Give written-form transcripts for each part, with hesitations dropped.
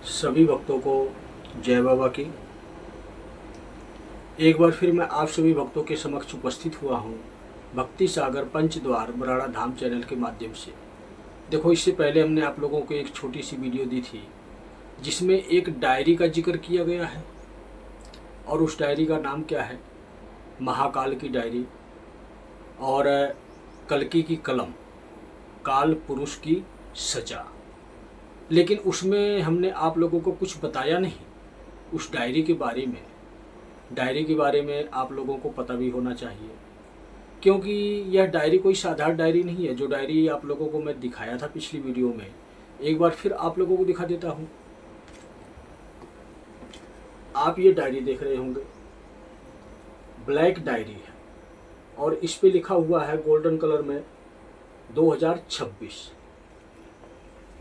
सभी भक्तों को जय बाबा की। एक बार फिर मैं आप सभी भक्तों के समक्ष उपस्थित हुआ हूँ भक्ति सागर पंचद्वार बराड़ा धाम चैनल के माध्यम से। देखो, इससे पहले हमने आप लोगों को एक छोटी सी वीडियो दी थी जिसमें एक डायरी का जिक्र किया गया है और उस डायरी का नाम क्या है? महाकाल की डायरी और कल्कि की कलम, काल पुरुष की सजा। लेकिन उसमें हमने आप लोगों को कुछ बताया नहीं उस डायरी के बारे में। डायरी के बारे में आप लोगों को पता भी होना चाहिए, क्योंकि यह डायरी कोई साधारण डायरी नहीं है। जो डायरी आप लोगों को मैं दिखाया था पिछली वीडियो में, एक बार फिर आप लोगों को दिखा देता हूँ। आप ये डायरी देख रहे होंगे, ब्लैक डायरी है और इस पे लिखा हुआ है गोल्डन कलर में 2026।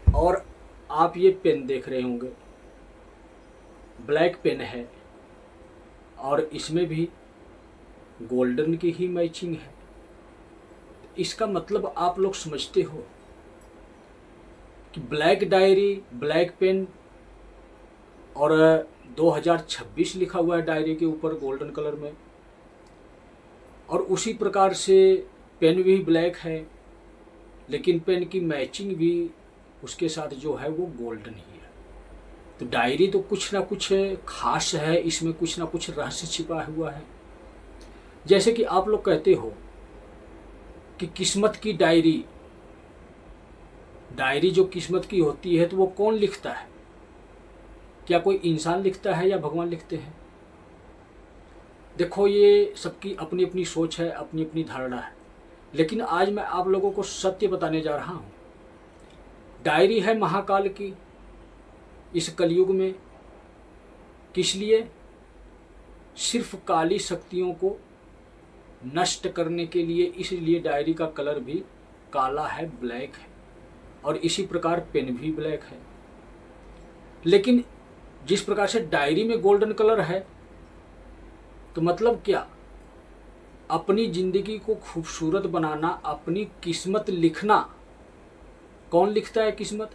और आप ये पेन देख रहे होंगे, ब्लैक पेन है और इसमें भी गोल्डन की ही मैचिंग है। इसका मतलब आप लोग समझते हो कि ब्लैक डायरी, ब्लैक पेन और 2026 लिखा हुआ है डायरी के ऊपर गोल्डन कलर में। और उसी प्रकार से पेन भी ब्लैक है, लेकिन पेन की मैचिंग भी उसके साथ जो है वो गोल्डन ही है। तो डायरी तो कुछ ना कुछ खास है, इसमें कुछ ना कुछ रहस्य छिपा हुआ है। जैसे कि आप लोग कहते हो कि किस्मत की डायरी, डायरी जो किस्मत की होती है तो वो कौन लिखता है? क्या कोई इंसान लिखता है या भगवान लिखते हैं? देखो, ये सबकी अपनी अपनी सोच है, अपनी अपनी धारणा है, लेकिन आज मैं आप लोगों को सत्य बताने जा रहा हूँ। डायरी है महाकाल की इस कलयुग में। किस लिए? सिर्फ काली शक्तियों को नष्ट करने के लिए। इसलिए डायरी का कलर भी काला है, ब्लैक है, और इसी प्रकार पेन भी ब्लैक है। लेकिन जिस प्रकार से डायरी में गोल्डन कलर है, तो मतलब क्या? अपनी जिंदगी को खूबसूरत बनाना, अपनी किस्मत लिखना। कौन लिखता है किस्मत?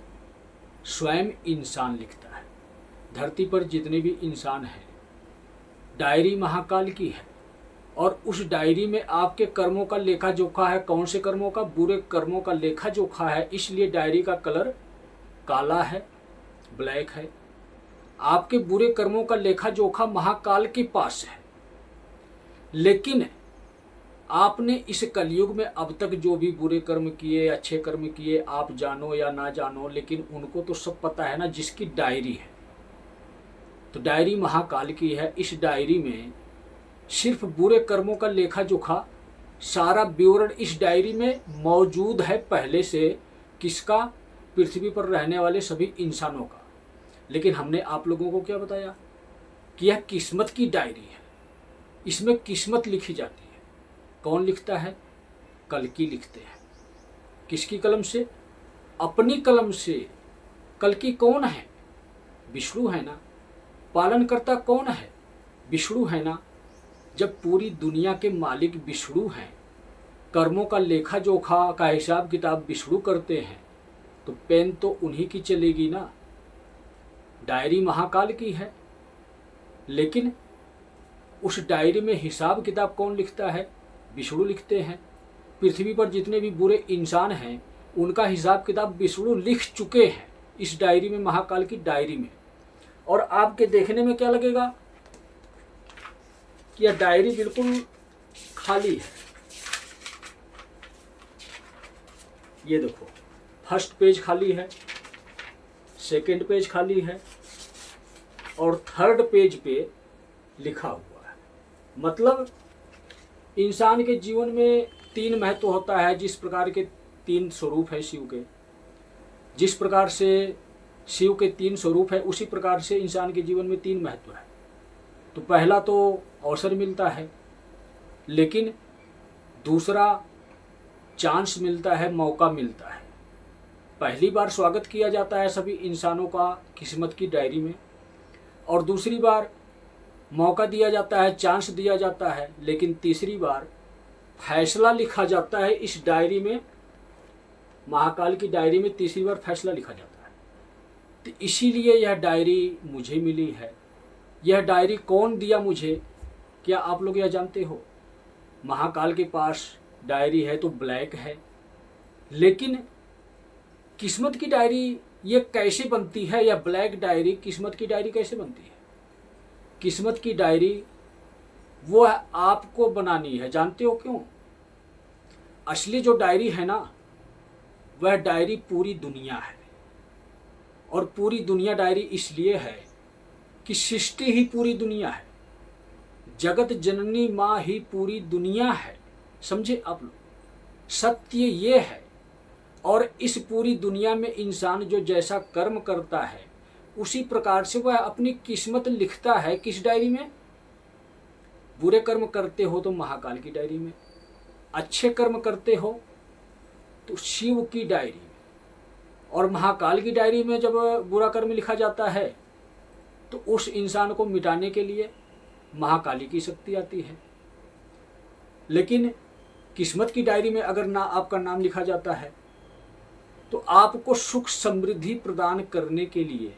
स्वयं इंसान लिखता है। धरती पर जितने भी इंसान हैं, डायरी महाकाल की है और उस डायरी में आपके कर्मों का लेखा जोखा है। कौन से कर्मों का? बुरे कर्मों का लेखा जोखा है। इसलिए डायरी का कलर काला है, ब्लैक है। आपके बुरे कर्मों का लेखा जोखा महाकाल के पास है। लेकिन आपने इस कलयुग में अब तक जो भी बुरे कर्म किए, अच्छे कर्म किए, आप जानो या ना जानो, लेकिन उनको तो सब पता है ना, जिसकी डायरी है। तो डायरी महाकाल की है। इस डायरी में सिर्फ बुरे कर्मों का लेखा जोखा, सारा विवरण इस डायरी में मौजूद है पहले से। किसका? पृथ्वी पर रहने वाले सभी इंसानों का। लेकिन हमने आप लोगों को क्या बताया कि यह किस्मत की डायरी है, इसमें किस्मत लिखी जाती है। कौन लिखता है? कल्कि लिखते हैं। किसकी कलम से? अपनी कलम से। कल्कि कौन है? विष्णु है ना। पालनकर्ता कौन है? विष्णु है ना। जब पूरी दुनिया के मालिक विष्णु हैं, कर्मों का लेखा जोखा का हिसाब किताब विष्णु करते हैं, तो पेन तो उन्हीं की चलेगी ना। डायरी महाकाल की है, लेकिन उस डायरी में हिसाब किताब कौन लिखता है? विष्णु लिखते हैं। पृथ्वी पर जितने भी बुरे इंसान हैं, उनका हिसाब किताब विष्णु लिख चुके हैं इस डायरी में, महाकाल की डायरी में। और आपके देखने में क्या लगेगा कि यह डायरी बिल्कुल खाली है। ये देखो, फर्स्ट पेज खाली है, सेकंड पेज खाली है और थर्ड पेज पे लिखा हुआ है। मतलब इंसान के जीवन में तीन महत्व होता है। जिस प्रकार के तीन स्वरूप है शिव के, जिस प्रकार से शिव के तीन स्वरूप है, उसी प्रकार से इंसान के जीवन में तीन महत्व है। तो पहला तो अवसर मिलता है, लेकिन दूसरा चांस मिलता है, मौका मिलता है। पहली बार स्वागत किया जाता है सभी इंसानों का किस्मत की डायरी में, और दूसरी बार मौका दिया जाता है, चांस दिया जाता है, लेकिन तीसरी बार फैसला लिखा जाता है इस डायरी में। महाकाल की डायरी में तीसरी बार फैसला लिखा जाता है। तो इसीलिए यह डायरी मुझे मिली है। यह डायरी कौन दिया मुझे, क्या आप लोग यह जानते हो? महाकाल के पास डायरी है तो ब्लैक है, लेकिन किस्मत की डायरी ये कैसे बनती है? या ब्लैक डायरी किस्मत की डायरी कैसे बनती है? किस्मत की डायरी वो आपको बनानी है। जानते हो क्यों? असली जो डायरी है ना, वह डायरी पूरी दुनिया है। और पूरी दुनिया डायरी इसलिए है कि सृष्टि ही पूरी दुनिया है, जगत जननी माँ ही पूरी दुनिया है। समझे आप लोग? सत्य ये है। और इस पूरी दुनिया में इंसान जो जैसा कर्म करता है उसी प्रकार से वह अपनी किस्मत लिखता है। किस डायरी में? बुरे कर्म करते हो तो महाकाल की डायरी में, अच्छे कर्म करते हो तो शिव की डायरी में। और महाकाल की डायरी में जब बुरा कर्म लिखा जाता है तो उस इंसान को मिटाने के लिए महाकाली की शक्ति आती है। लेकिन किस्मत की डायरी में अगर आपका नाम लिखा जाता है तो आपको सुख समृद्धि प्रदान करने के लिए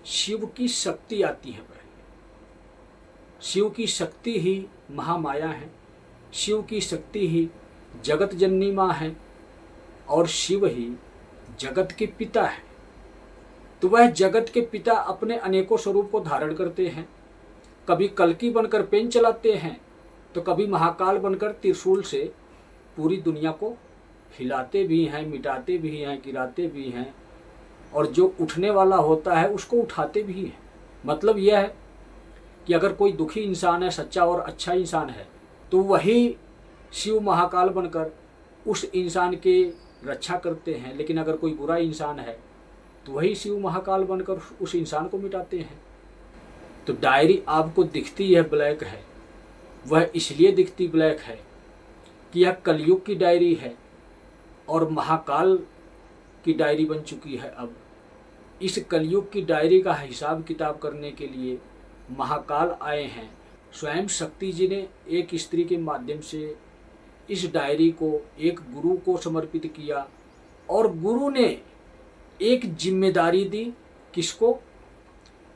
शिव की शक्ति आती है। पहले शिव की शक्ति ही महामाया है, शिव की शक्ति ही जगत जननी माँ है, और शिव ही जगत के पिता है। तो वह जगत के पिता अपने अनेकों स्वरूप को धारण करते हैं। कभी कल्कि बनकर पेन चलाते हैं तो कभी महाकाल बनकर त्रिशूल से पूरी दुनिया को हिलाते भी हैं, मिटाते भी हैं, गिराते भी हैं, और जो उठने वाला होता है उसको उठाते भी हैं। मतलब यह है कि अगर कोई दुखी इंसान है, सच्चा और अच्छा इंसान है, तो वही शिव महाकाल बनकर उस इंसान के रक्षा करते हैं। लेकिन अगर कोई बुरा इंसान है तो वही शिव महाकाल बनकर उस इंसान को मिटाते हैं। तो डायरी आपको दिखती है ब्लैक है, वह इसलिए दिखती ब्लैक है कि यह कलयुग की डायरी है और महाकाल की डायरी बन चुकी है। अब इस कलयुग की डायरी का हिसाब किताब करने के लिए महाकाल आए हैं। स्वयं शक्ति जी ने एक स्त्री के माध्यम से इस डायरी को एक गुरु को समर्पित किया, और गुरु ने एक जिम्मेदारी दी। किसको?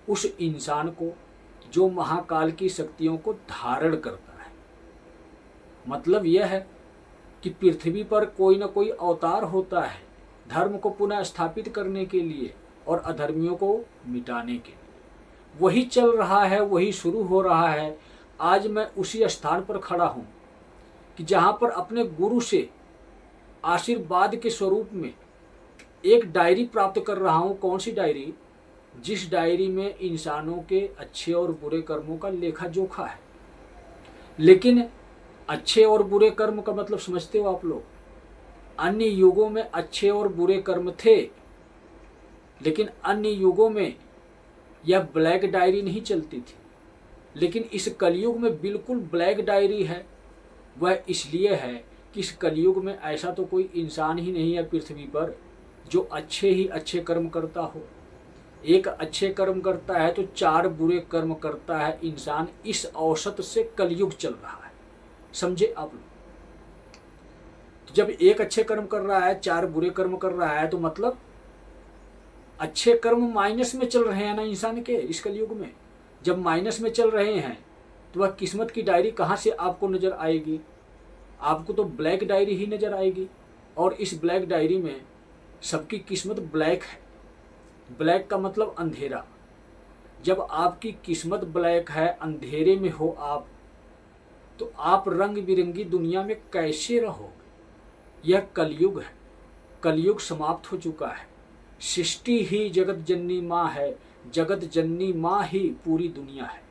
उस इंसान को जो महाकाल की शक्तियों को धारण करता है। मतलब यह है कि पृथ्वी पर कोई ना कोई अवतार होता है धर्म को पुनः स्थापित करने के लिए और अधर्मियों को मिटाने के लिए। वही चल रहा है, वही शुरू हो रहा है। आज मैं उसी स्थान पर खड़ा हूँ कि जहाँ पर अपने गुरु से आशीर्वाद के स्वरूप में एक डायरी प्राप्त कर रहा हूँ। कौन सी डायरी? जिस डायरी में इंसानों के अच्छे और बुरे कर्मों का लेखा जोखा है। लेकिन अच्छे और बुरे कर्म का मतलब समझते हो आप लोग? अन्य युगों में अच्छे और बुरे कर्म थे, लेकिन अन्य युगों में यह ब्लैक डायरी नहीं चलती थी। लेकिन इस कलयुग में बिल्कुल ब्लैक डायरी है। वह इसलिए है कि इस कलयुग में ऐसा तो कोई इंसान ही नहीं है पृथ्वी पर जो अच्छे ही अच्छे कर्म करता हो। एक अच्छे कर्म करता है तो 4 बुरे कर्म करता है इंसान। इस औसत से कलयुग चल रहा है। समझे आप लोग? तो जब एक अच्छे कर्म कर रहा है, 4 बुरे कर्म कर रहा है, तो मतलब अच्छे कर्म माइनस में चल रहे हैं ना इंसान के इस कलयुग में। जब माइनस में चल रहे हैं तो वह किस्मत की डायरी कहाँ से आपको नजर आएगी? आपको तो ब्लैक डायरी ही नजर आएगी। और इस ब्लैक डायरी में सबकी किस्मत ब्लैक है। ब्लैक का मतलब अंधेरा। जब आपकी किस्मत ब्लैक है, अंधेरे में हो आप, तो आप रंग बिरंगी दुनिया में कैसे रहोगे? यह कलयुग है। कलयुग समाप्त हो चुका है। सृष्टि ही जगत जननी माँ है, जगत जननी माँ ही पूरी दुनिया है।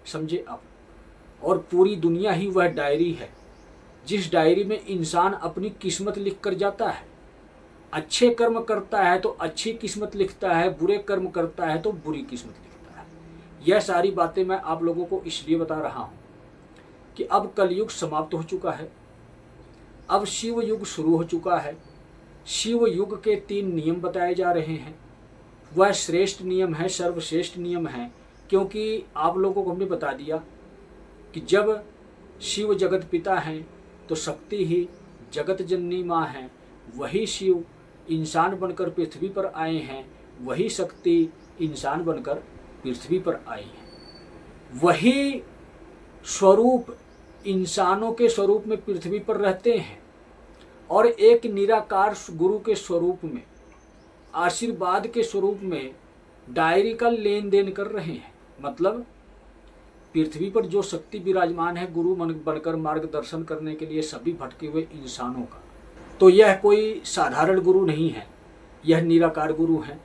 समझे आप? और पूरी दुनिया ही वह डायरी है जिस डायरी में इंसान अपनी किस्मत लिख कर जाता है। अच्छे कर्म करता है तो अच्छी किस्मत लिखता है, बुरे कर्म करता है तो बुरी किस्मत लिखता है। यह सारी बातें मैं आप लोगों को इसलिए बता रहा हूँ कि अब कलयुग समाप्त हो चुका है, अब शिव युग शुरू हो चुका है। शिव युग के 3 नियम बताए जा रहे हैं। वह श्रेष्ठ नियम है, सर्वश्रेष्ठ नियम है, क्योंकि आप लोगों को हमने बता दिया कि जब शिव जगत पिता हैं तो शक्ति ही जगत जननी माँ है। वही शिव इंसान बनकर पृथ्वी पर आए हैं वही शक्ति इंसान बनकर पृथ्वी पर आई है। वही स्वरूप इंसानों के स्वरूप में पृथ्वी पर रहते हैं और एक निराकार गुरु के स्वरूप में, आशीर्वाद के स्वरूप में डायरी का लेन देन कर रहे हैं। मतलब पृथ्वी पर जो शक्ति विराजमान है गुरु बनकर मार्गदर्शन करने के लिए सभी भटके हुए इंसानों का, तो यह कोई साधारण गुरु नहीं है, यह निराकार गुरु है।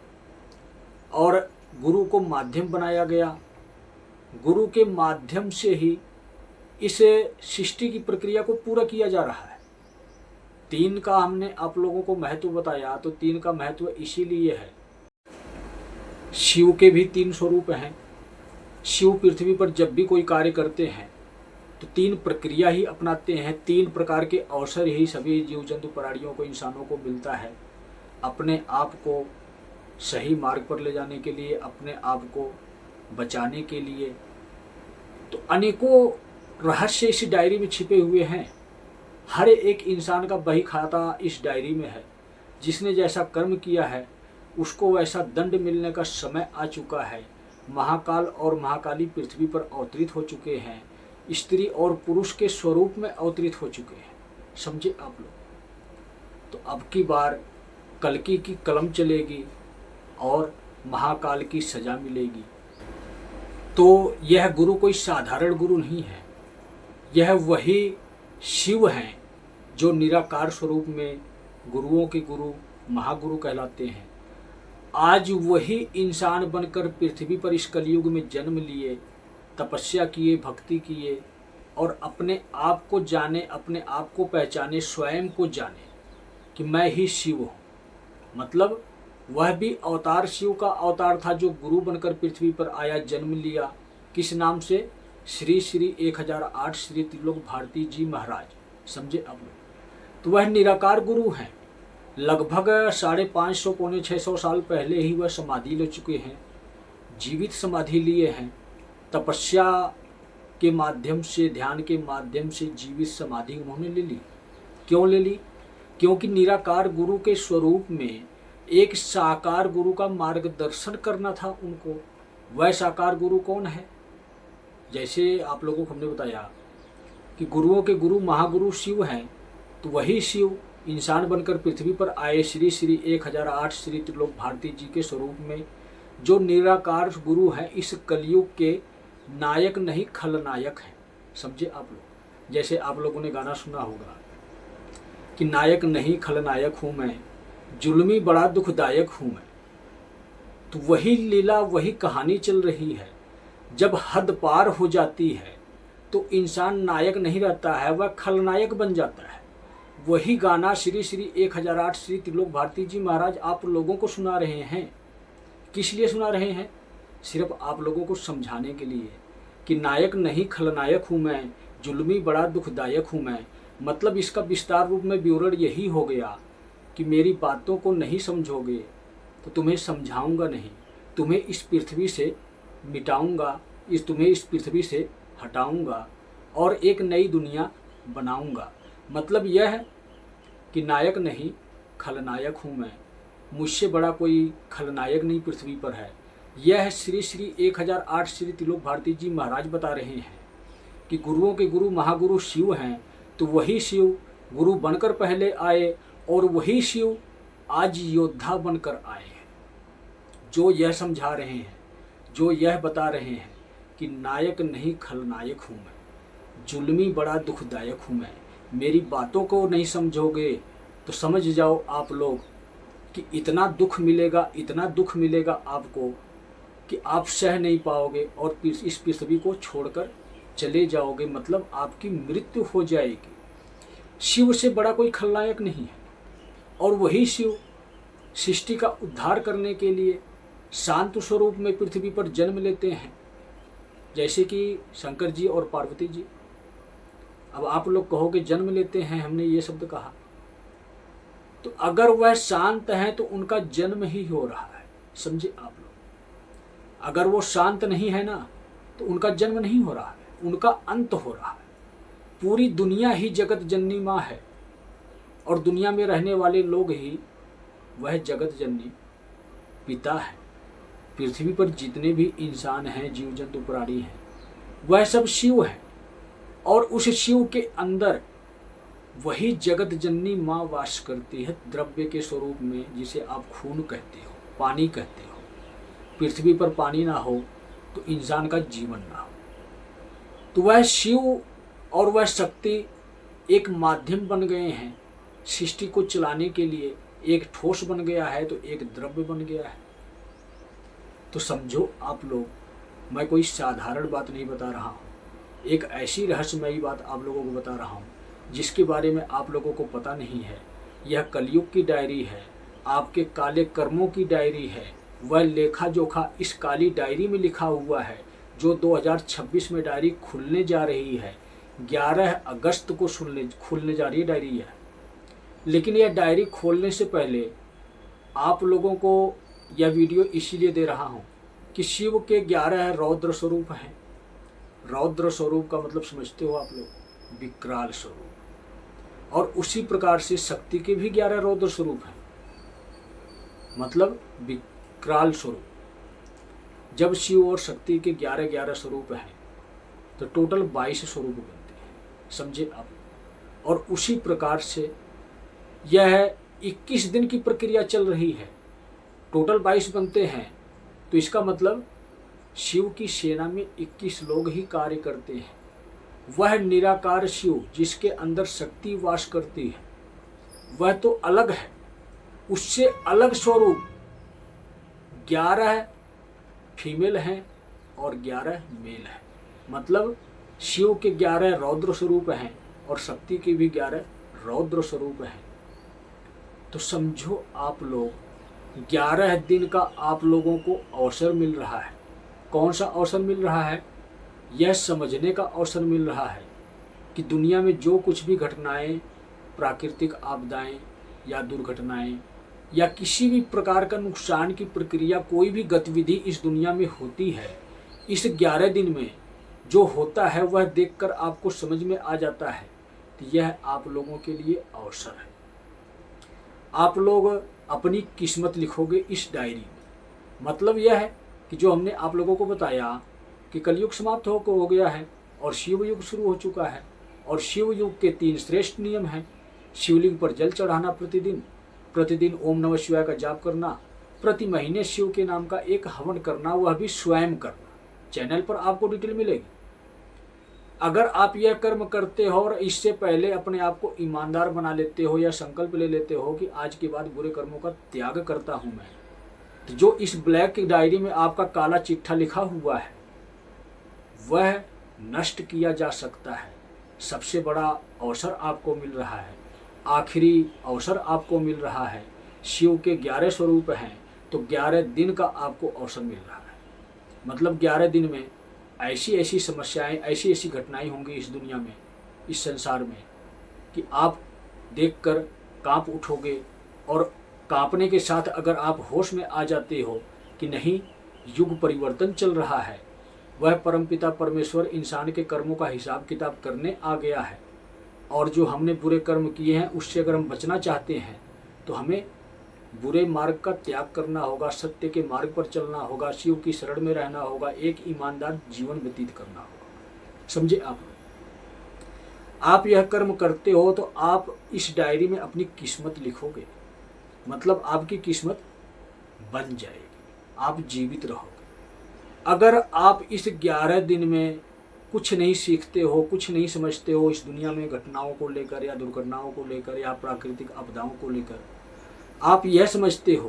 और गुरु को माध्यम बनाया गया, गुरु के माध्यम से ही इस सृष्टि की प्रक्रिया को पूरा किया जा रहा है। 3 का हमने आप लोगों को महत्व बताया, तो 3 का महत्व इसीलिए है। शिव के भी 3 स्वरूप हैं। शिव पृथ्वी पर जब भी कोई कार्य करते हैं तो 3 प्रक्रिया ही अपनाते हैं। 3 प्रकार के अवसर ही सभी जीव जंतु प्राणियों को, इंसानों को मिलता है अपने आप को सही मार्ग पर ले जाने के लिए, अपने आप को बचाने के लिए। तो अनेकों रहस्य इस डायरी में छिपे हुए हैं। हर एक इंसान का बही खाता इस डायरी में है। जिसने जैसा कर्म किया है उसको वैसा दंड मिलने का समय आ चुका है। महाकाल और महाकाली पृथ्वी पर अवतरित हो चुके हैं, स्त्री और पुरुष के स्वरूप में अवतरित हो चुके हैं। समझे आप लोग? तो अब की बार कल्कि की कलम चलेगी और महाकाल की सजा मिलेगी। तो यह गुरु कोई साधारण गुरु नहीं है, यह वही शिव हैं जो निराकार स्वरूप में गुरुओं के गुरु, महागुरु कहलाते हैं। आज वही इंसान बनकर पृथ्वी पर इस कलयुग में जन्म लिए, तपस्या किए, भक्ति किए और अपने आप को जाने, अपने आप को पहचाने, स्वयं को जाने कि मैं ही शिव हूँ। मतलब वह भी अवतार, शिव का अवतार था जो गुरु बनकर पृथ्वी पर आया, जन्म लिया। किस नाम से? श्री श्री 1008 श्री त्रिलोक भारती जी महाराज। समझे आप लोग? तो वह निराकार गुरु हैं। लगभग 550 पौने 600 साल पहले ही वह समाधि ले चुके हैं, जीवित समाधि लिए हैं। तपस्या के माध्यम से, ध्यान के माध्यम से जीवित समाधि उन्होंने ले ली। क्यों ले ली? क्योंकि निराकार गुरु के स्वरूप में एक साकार गुरु का मार्गदर्शन करना था उनको। वह साकार गुरु कौन है? जैसे आप लोगों को हमने बताया कि गुरुओं के गुरु महागुरु शिव हैं, तो वही शिव इंसान बनकर पृथ्वी पर आए श्री श्री 1008 श्री त्रिलोक भारती जी के स्वरूप में, जो निराकार गुरु हैं। इस कलयुग के नायक नहीं, खलनायक हैं। समझे आप लोग? जैसे आप लोगों ने गाना सुना होगा कि नायक नहीं खलनायक हूँ मैं, जुल्मी बड़ा दुखदायक हूँ मैं। तो वही लीला, वही कहानी चल रही है। जब हद पार हो जाती है तो इंसान नायक नहीं रहता है, वह खलनायक बन जाता है। वही गाना श्री श्री 1008 श्री त्रिलोक भारती जी महाराज आप लोगों को सुना रहे हैं। किस लिए सुना रहे हैं? सिर्फ आप लोगों को समझाने के लिए कि नायक नहीं खलनायक हूँ मैं, जुल्मी बड़ा दुखदायक हूँ मैं। मतलब इसका विस्तार रूप में विवरण यही हो गया कि मेरी बातों को नहीं समझोगे तो तुम्हें समझाऊंगा नहीं, तुम्हें इस पृथ्वी से मिटाऊंगा, तुम्हें इस पृथ्वी से हटाऊंगा और एक नई दुनिया बनाऊंगा। मतलब यह है कि नायक नहीं खलनायक हूँ मैं, मुझसे बड़ा कोई खलनायक नहीं पृथ्वी पर है। यह श्री श्री 1008 श्री त्रिलोक भारती जी महाराज बता रहे हैं कि गुरुओं के गुरु महागुरु शिव हैं। तो वही शिव गुरु बनकर पहले आए और वही शिव आज योद्धा बनकर आए हैं, जो यह समझा रहे हैं, जो यह बता रहे हैं कि नायक नहीं खलनायक हूँ मैं, जुल्मी बड़ा दुखदायक हूँ मैं। मेरी बातों को नहीं समझोगे तो समझ जाओ आप लोग कि इतना दुख मिलेगा, इतना दुख मिलेगा आपको कि आप सह नहीं पाओगे और इस पृथ्वी को छोड़कर चले जाओगे। मतलब आपकी मृत्यु हो जाएगी। शिव से बड़ा कोई खलनायक नहीं है। और वही शिव सृष्टि का उद्धार करने के लिए शांत स्वरूप में पृथ्वी पर जन्म लेते हैं, जैसे कि शंकर जी और पार्वती जी। अब आप लोग कहोगे जन्म लेते हैं, हमने ये शब्द कहा, तो अगर वह शांत हैं तो उनका जन्म ही हो रहा है। समझे आप लोग? अगर वो शांत नहीं है ना तो उनका जन्म नहीं हो रहा है, उनका अंत हो रहा है। पूरी दुनिया ही जगत जननी माँ है और दुनिया में रहने वाले लोग ही वह जगत जननी पिता है। पृथ्वी पर जितने भी इंसान हैं, जीव जंतु प्राणी हैं, वह सब शिव है। और उस शिव के अंदर वही जगत जननी माँ वास करती है द्रव्य के स्वरूप में, जिसे आप खून कहते हो, पानी कहते हो। पृथ्वी पर पानी ना हो तो इंसान का जीवन ना हो। तो वह शिव और वह शक्ति एक माध्यम बन गए हैं सृष्टि को चलाने के लिए। एक ठोस बन गया है तो एक द्रव्य बन गया है। तो समझो आप लोग, मैं कोई साधारण बात नहीं बता रहा हूँ, एक ऐसी रहस्यमयी बात आप लोगों को बता रहा हूँ जिसके बारे में आप लोगों को पता नहीं है। यह कलयुग की डायरी है, आपके काले कर्मों की डायरी है। वह लेखा जोखा इस काली डायरी में लिखा हुआ है, जो 2026 में डायरी खुलने जा रही है। 11 अगस्त को खुलने जा रही है डायरी है। लेकिन यह डायरी खोलने से पहले आप लोगों को यह वीडियो इसीलिए दे रहा हूँ कि शिव के 11 रौद्र स्वरूप हैं। रौद्र स्वरूप का मतलब समझते हो आप लोग, विकराल स्वरूप। और उसी प्रकार से शक्ति के भी 11 रौद्र स्वरूप हैं, मतलब विकराल स्वरूप। जब शिव और शक्ति के 11 स्वरूप हैं तो टोटल 22 स्वरूप बनते हैं, समझे आप। और उसी प्रकार से यह 21 दिन की प्रक्रिया चल रही है। टोटल 22 बनते हैं, तो इसका मतलब शिव की सेना में 21 लोग ही कार्य करते हैं। वह निराकार शिव जिसके अंदर शक्ति वास करती है, वह तो अलग है। उससे अलग स्वरूप 11 फीमेल हैं और 11 मेल हैं। मतलब शिव के 11 रौद्र स्वरूप हैं और शक्ति के भी 11 रौद्र स्वरूप हैं। तो समझो आप लोग, 11 दिन का आप लोगों को अवसर मिल रहा है। कौन सा अवसर मिल रहा है? यह समझने का अवसर मिल रहा है कि दुनिया में जो कुछ भी घटनाएं, प्राकृतिक आपदाएं या दुर्घटनाएं या किसी भी प्रकार का नुकसान की प्रक्रिया, कोई भी गतिविधि इस दुनिया में होती है, इस 11 दिन में जो होता है वह देखकर आपको समझ में आ जाता है। तो यह आप लोगों के लिए अवसर है। आप लोग अपनी किस्मत लिखोगे इस डायरी में। मतलब यह है कि जो हमने आप लोगों को बताया कि कलयुग समाप्त हो गया है और शिव युग शुरू हो चुका है। और शिव युग के 3 श्रेष्ठ नियम हैं। शिवलिंग पर जल चढ़ाना प्रतिदिन ओम नमः शिवाय का जाप करना, प्रति महीने शिव के नाम का एक हवन करना, वह भी स्वयं करना। चैनल पर आपको डिटेल मिलेगी। अगर आप यह कर्म करते हो और इससे पहले अपने आप को ईमानदार बना लेते हो या संकल्प ले लेते हो कि आज के बाद बुरे कर्मों का त्याग करता हूं मैं, तो जो इस ब्लैक की डायरी में आपका काला चिट्ठा लिखा हुआ है वह नष्ट किया जा सकता है। सबसे बड़ा अवसर आपको मिल रहा है, आखिरी अवसर आपको मिल रहा है। शिव के 11 स्वरूप हैं तो 11 दिन का आपको अवसर मिल रहा है। मतलब 11 दिन में ऐसी ऐसी समस्याएं, ऐसी ऐसी घटनाएं होंगी इस दुनिया में, इस संसार में, कि आप देखकर कांप उठोगे। और कांपने के साथ अगर आप होश में आ जाते हो कि नहीं, युग परिवर्तन चल रहा है, वह परमपिता परमेश्वर इंसान के कर्मों का हिसाब किताब करने आ गया है। और जो हमने बुरे कर्म किए हैं उससे अगर हम बचना चाहते हैं तो हमें बुरे मार्ग का त्याग करना होगा, सत्य के मार्ग पर चलना होगा, शिव की शरण में रहना होगा, एक ईमानदार जीवन व्यतीत करना होगा। समझे आप यह कर्म करते हो तो आप इस डायरी में अपनी किस्मत लिखोगे। मतलब आपकी किस्मत बन जाएगी, आप जीवित रहोगे। अगर आप इस 11 दिन में कुछ नहीं सीखते हो, कुछ नहीं समझते हो इस दुनिया में घटनाओं को लेकर या दुर्घटनाओं को लेकर या प्राकृतिक आपदाओं को लेकर, आप यह समझते हो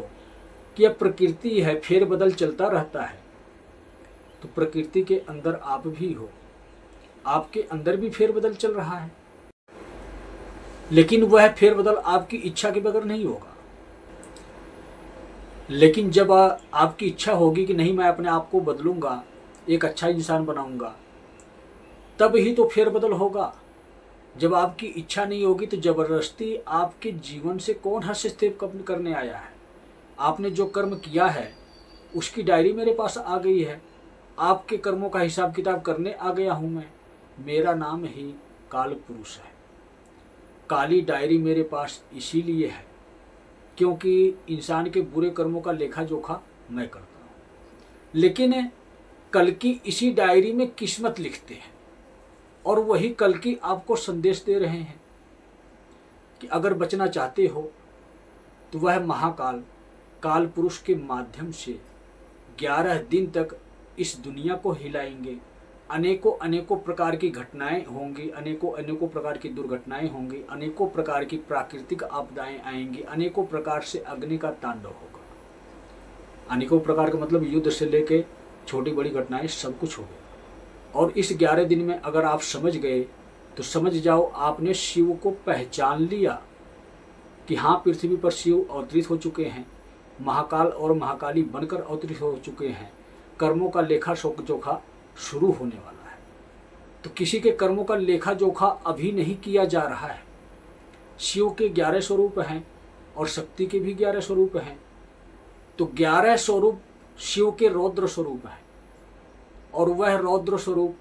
कि यह प्रकृति है, फेरबदल चलता रहता है, तो प्रकृति के अंदर आप भी हो, आपके अंदर भी फेरबदल चल रहा है। लेकिन वह फेरबदल आपकी इच्छा के बगैर नहीं होगा। लेकिन जब आपकी इच्छा होगी कि नहीं, मैं अपने आप को बदलूंगा, एक अच्छा इंसान बनाऊंगा, तब ही तो फेरबदल होगा। जब आपकी इच्छा नहीं होगी तो जबरदस्ती आपके जीवन से कौन हस्तक्षेप करने आया है? आपने जो कर्म किया है उसकी डायरी मेरे पास आ गई है, आपके कर्मों का हिसाब किताब करने आ गया हूं मैं। मेरा नाम ही काल पुरुष है। काली डायरी मेरे पास इसीलिए है क्योंकि इंसान के बुरे कर्मों का लेखा जोखा मैं करता हूँ। लेकिन कल्कि इसी डायरी में किस्मत लिखते हैं और वही कल्कि आपको संदेश दे रहे हैं कि अगर बचना चाहते हो तो वह महाकाल काल पुरुष के माध्यम से 11 दिन तक इस दुनिया को हिलाएंगे। अनेकों अनेकों प्रकार की घटनाएं होंगी, अनेकों अनेकों प्रकार की दुर्घटनाएं होंगी, अनेकों प्रकार की प्राकृतिक आपदाएं आएंगी, अनेकों प्रकार से अग्नि का तांडव होगा। अनेकों प्रकार का मतलब युद्ध से लेके छोटी बड़ी घटनाएं सब कुछ होगा। और इस 11 दिन में अगर आप समझ गए तो समझ जाओ आपने शिव को पहचान लिया कि हाँ, पृथ्वी पर शिव अवतरित हो चुके हैं, महाकाल और महाकाली बनकर अवतरित हो चुके हैं। कर्मों का लेखा जोखा शुरू होने वाला है। तो किसी के कर्मों का लेखा जोखा अभी नहीं किया जा रहा है। शिव के 11 स्वरूप हैं और शक्ति के भी 11 स्वरूप हैं। तो 11 स्वरूप शिव के रौद्र स्वरूप हैं और वह रौद्र स्वरूप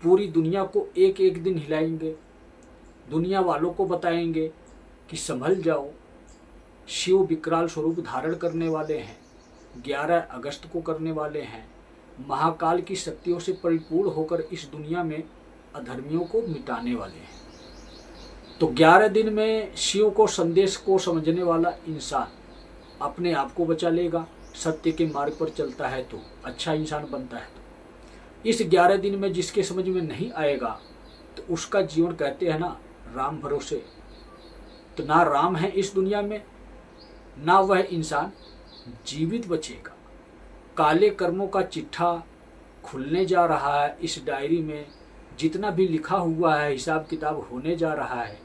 पूरी दुनिया को एक एक दिन हिलाएंगे। दुनिया वालों को बताएंगे कि संभल जाओ, शिव विकराल स्वरूप धारण करने वाले हैं, 11 अगस्त को करने वाले हैं। महाकाल की शक्तियों से परिपूर्ण होकर इस दुनिया में अधर्मियों को मिटाने वाले हैं। तो 11 दिन में शिव को संदेश को समझने वाला इंसान अपने आप को बचा लेगा। सत्य के मार्ग पर चलता है तो अच्छा इंसान बनता है। तो इस 11 दिन में जिसके समझ में नहीं आएगा तो उसका जीवन, कहते हैं ना, राम भरोसे। तो ना राम है इस दुनिया में, ना वह इंसान जीवित बचेगा। काले कर्मों का चिट्ठा खुलने जा रहा है। इस डायरी में जितना भी लिखा हुआ है, हिसाब किताब होने जा रहा है।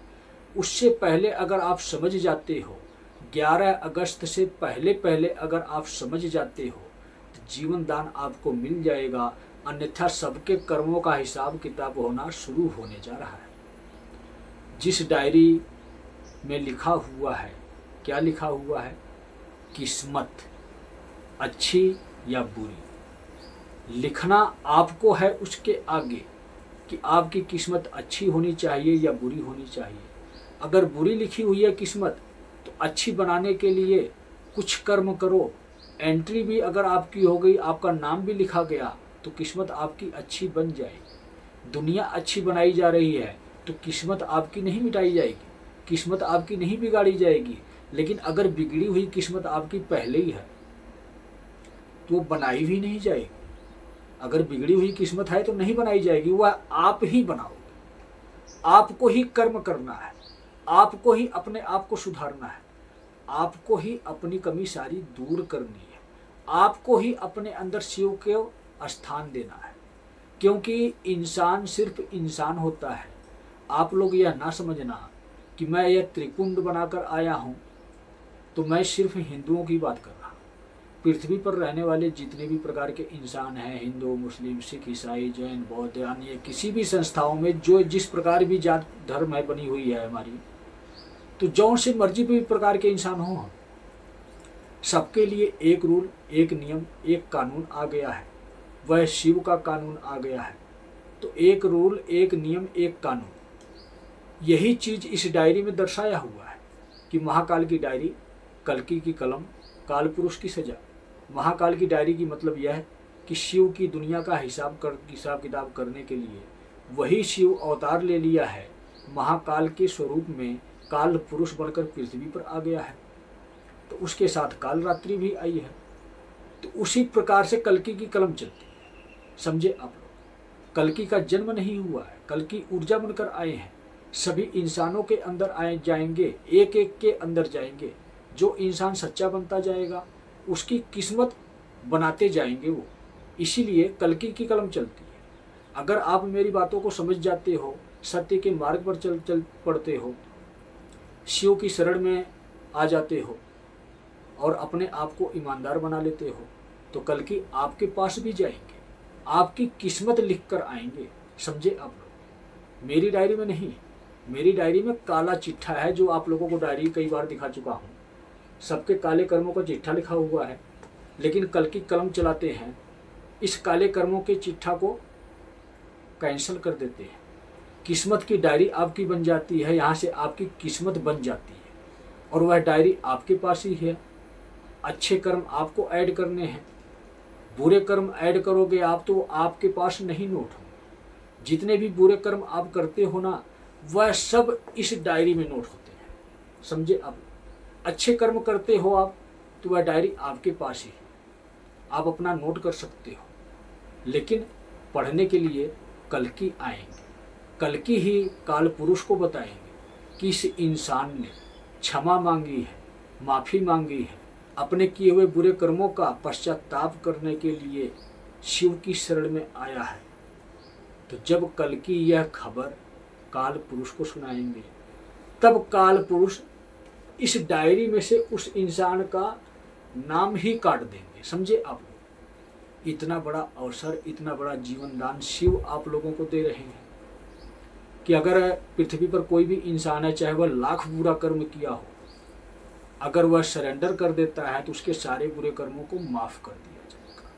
उससे पहले अगर आप समझ जाते हो, 11 अगस्त से पहले पहले अगर आप समझ जाते हो तो जीवन दान आपको मिल जाएगा। अन्यथा सबके कर्मों का हिसाब किताब होना शुरू होने जा रहा है। जिस डायरी में लिखा हुआ है, क्या लिखा हुआ है? किस्मत अच्छी या बुरी, लिखना आपको है उसके आगे कि आपकी किस्मत अच्छी होनी चाहिए या बुरी होनी चाहिए। अगर बुरी लिखी हुई है किस्मत तो अच्छी बनाने के लिए कुछ कर्म करो। एंट्री भी अगर आपकी हो गई, आपका नाम भी लिखा गया, तो किस्मत आपकी अच्छी बन जाएगी। दुनिया अच्छी बनाई जा रही है तो किस्मत आपकी नहीं मिटाई जाएगी, किस्मत आपकी नहीं बिगाड़ी जाएगी। लेकिन अगर बिगड़ी हुई किस्मत आपकी पहले ही है तो वो बनाई भी नहीं जाएगी। अगर बिगड़ी हुई किस्मत है तो नहीं बनाई जाएगी, वह आप ही बनाओगे। आपको ही कर्म करना है, आपको ही अपने आप को सुधारना है, आपको ही अपनी कमी सारी दूर करनी है, आपको ही अपने अंदर शिव को स्थान देना है। क्योंकि इंसान सिर्फ इंसान होता है। आप लोग यह ना समझना कि मैं यह त्रिपुंड बनाकर आया हूँ तो मैं सिर्फ हिंदुओं की बात कर रहा हूँ। पृथ्वी पर रहने वाले जितने भी प्रकार के इंसान हैं, हिंदू, मुस्लिम, सिख, ईसाई, जैन, बौद्ध, अन्य किसी भी संस्थाओं में जो जिस प्रकार भी जात धर्म है बनी हुई है हमारी, तो जौन से मर्जी भी प्रकार के इंसान हों, सबके लिए एक रूल, एक नियम, एक कानून आ गया है। वह शिव का कानून आ गया है। तो एक रूल, एक नियम, एक कानून, यही चीज इस डायरी में दर्शाया हुआ है कि महाकाल की डायरी, कल्कि की कलम, काल पुरुष की सजा। महाकाल की डायरी की मतलब यह है कि शिव की दुनिया का हिसाब किताब करने के लिए वही शिव अवतार ले लिया है। महाकाल के स्वरूप में काल पुरुष बनकर पृथ्वी पर आ गया है। तो उसके साथ काल रात्रि भी आई है। तो उसी प्रकार से कल्कि की कलम चलती है। समझे आप लोग? कल्कि का जन्म नहीं हुआ है, कल्कि ऊर्जा बनकर आए हैं। सभी इंसानों के अंदर आए जाएंगे, एक एक के अंदर जाएंगे। जो इंसान सच्चा बनता जाएगा उसकी किस्मत बनाते जाएंगे वो। इसीलिए कल्कि की कलम चलती है। अगर आप मेरी बातों को समझ जाते हो, सत्य के मार्ग पर चल पड़ते हो, शिव की शरण में आ जाते हो और अपने आप को ईमानदार बना लेते हो, तो कल्कि आपके पास भी जाएंगे, आपकी किस्मत लिख कर आएंगे। समझे आप लोग? मेरी डायरी में नहीं, मेरी डायरी में काला चिट्ठा है, जो आप लोगों को डायरी कई बार दिखा चुका हूँ। सबके काले कर्मों का चिट्ठा लिखा हुआ है, लेकिन कल्कि कलम चलाते हैं, इस काले कर्मों के चिट्ठा को कैंसिल कर देते हैं। किस्मत की डायरी आपकी बन जाती है, यहाँ से आपकी किस्मत बन जाती है और वह डायरी आपके पास ही है। अच्छे कर्म आपको ऐड करने हैं, बुरे कर्म ऐड करोगे आप तो आपके पास नहीं नोट होंगे। जितने भी बुरे कर्म आप करते हो ना, वह सब इस डायरी में नोट होते हैं, समझे आप। अच्छे कर्म करते हो आप तो वह डायरी आपके पास ही है, आप अपना नोट कर सकते हो। लेकिन पढ़ने के लिए कल्कि आएंगे, कल्कि ही काल पुरुष को बताएंगे कि इस इंसान ने क्षमा मांगी है, माफ़ी मांगी है, अपने किए हुए बुरे कर्मों का पश्चाताप करने के लिए शिव की शरण में आया है। तो जब कल्कि यह खबर काल पुरुष को सुनाएंगे, तब काल पुरुष इस डायरी में से उस इंसान का नाम ही काट देंगे, समझे आप। इतना बड़ा अवसर, इतना बड़ा जीवन दान शिव आप लोगों को दे रहे हैं कि अगर पृथ्वी पर कोई भी इंसान है, चाहे वह लाख बुरा कर्म किया हो, अगर वह सरेंडर कर देता है तो उसके सारे बुरे कर्मों को माफ कर दिया जाएगा।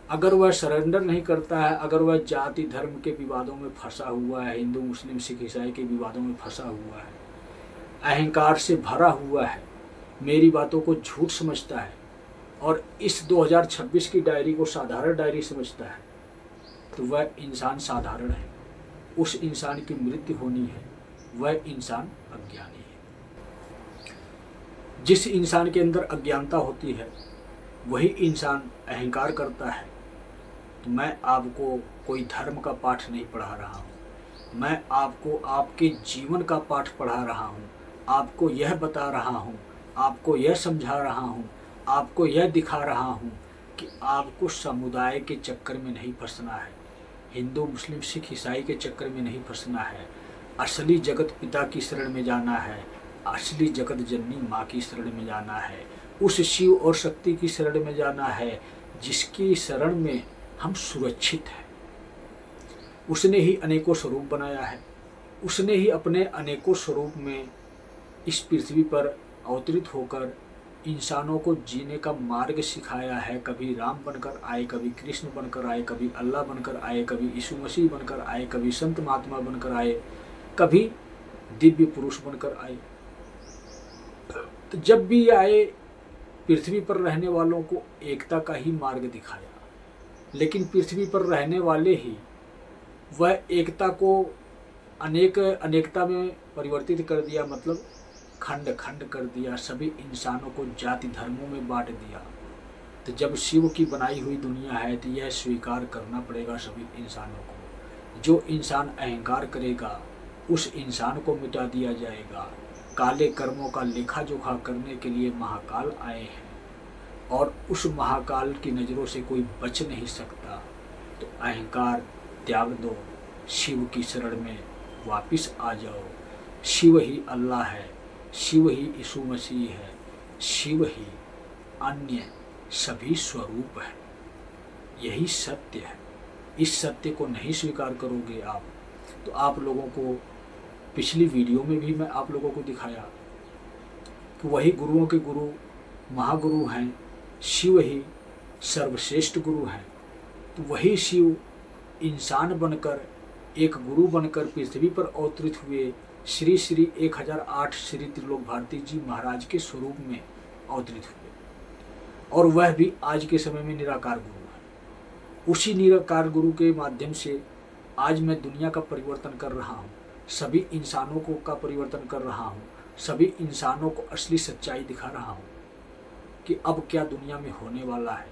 अगर वह सरेंडर नहीं करता है, अगर वह जाति धर्म के विवादों में फंसा हुआ है, हिंदू मुस्लिम सिख ईसाई के विवादों में फंसा हुआ है, अहंकार से भरा हुआ है, मेरी बातों को झूठ समझता है और इस 2026 की डायरी को साधारण डायरी समझता है, तो वह इंसान साधारण है। उस इंसान की मृत्यु होनी है, वह इंसान अज्ञानी है। जिस इंसान के अंदर अज्ञानता होती है वही इंसान अहंकार करता है। तो मैं आपको कोई धर्म का पाठ नहीं पढ़ा रहा हूँ, मैं आपको आपके जीवन का पाठ पढ़ा रहा हूँ, आपको यह बता रहा हूँ, आपको यह समझा रहा हूँ, आपको यह दिखा रहा हूँ कि आपको समुदाय के चक्कर में नहीं फंसना है, हिंदू मुस्लिम सिख ईसाई के चक्कर में नहीं फंसना है। असली जगत पिता की शरण में जाना है, असली जगत जननी माँ की शरण में जाना है, उस शिव और शक्ति की शरण में जाना है जिसकी शरण में हम सुरक्षित हैं। उसने ही अनेकों स्वरूप बनाया है, उसने ही अपने अनेकों स्वरूप में इस पृथ्वी पर अवतरित होकर इंसानों को जीने का मार्ग सिखाया है। कभी राम बनकर आए, कभी कृष्ण बनकर आए, कभी अल्लाह बनकर आए, कभी यीशु मसीह बनकर आए, कभी संत महात्मा बनकर आए, कभी दिव्य पुरुष बनकर आए। तो जब भी आए पृथ्वी पर रहने वालों को एकता का ही मार्ग दिखाया, लेकिन पृथ्वी पर रहने वाले ही वह एकता को अनेकता में परिवर्तित कर दिया, मतलब खंड खंड कर दिया, सभी इंसानों को जाति धर्मों में बांट दिया। तो जब शिव की बनाई हुई दुनिया है तो यह स्वीकार करना पड़ेगा सभी इंसानों को। जो इंसान अहंकार करेगा उस इंसान को मिटा दिया जाएगा। काले कर्मों का लेखा जोखा करने के लिए महाकाल आए हैं और उस महाकाल की नज़रों से कोई बच नहीं सकता। तो अहंकार त्याग दो, शिव की शरण में वापिस आ जाओ। शिव ही अल्लाह है, शिव ही यीशु मसीह है, शिव ही अन्य सभी स्वरूप है। यही सत्य है। इस सत्य को नहीं स्वीकार करोगे आप तो आप लोगों को पिछली वीडियो में भी मैं आप लोगों को दिखाया कि वही गुरुओं के गुरु महागुरु हैं, शिव ही सर्वश्रेष्ठ गुरु हैं। तो वही शिव इंसान बनकर, एक गुरु बनकर पृथ्वी पर अवतरित हुए श्री श्री 1008 श्री त्रिलोक भारती जी महाराज के स्वरूप में अवतरित हुए और वह भी आज के समय में निराकार गुरु है। उसी निराकार गुरु के माध्यम से आज मैं दुनिया का परिवर्तन कर रहा हूँ, सभी इंसानों को का परिवर्तन कर रहा हूँ, सभी इंसानों को असली सच्चाई दिखा रहा हूँ कि अब क्या दुनिया में होने वाला है।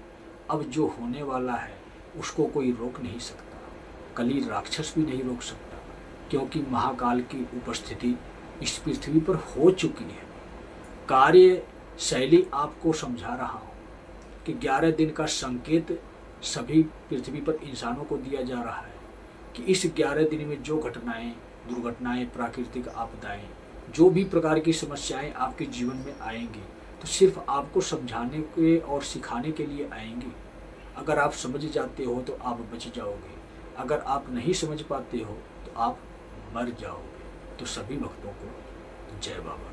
अब जो होने वाला है उसको कोई रोक नहीं सकता, कली राक्षस भी नहीं रोक सकता, क्योंकि महाकाल की उपस्थिति इस पृथ्वी पर हो चुकी है। कार्य शैली आपको समझा रहा हूँ कि 11 दिन का संकेत सभी पृथ्वी पर इंसानों को दिया जा रहा है कि इस 11 दिन में जो घटनाएं, दुर्घटनाएं, प्राकृतिक आपदाएं, जो भी प्रकार की समस्याएं आपके जीवन में आएंगी तो सिर्फ आपको समझाने के और सिखाने के लिए आएंगी। अगर आप समझ जाते हो तो आप बच जाओगे, अगर आप नहीं समझ पाते हो तो आप मर जाओगे। तो सभी भक्तों को जय बाबा।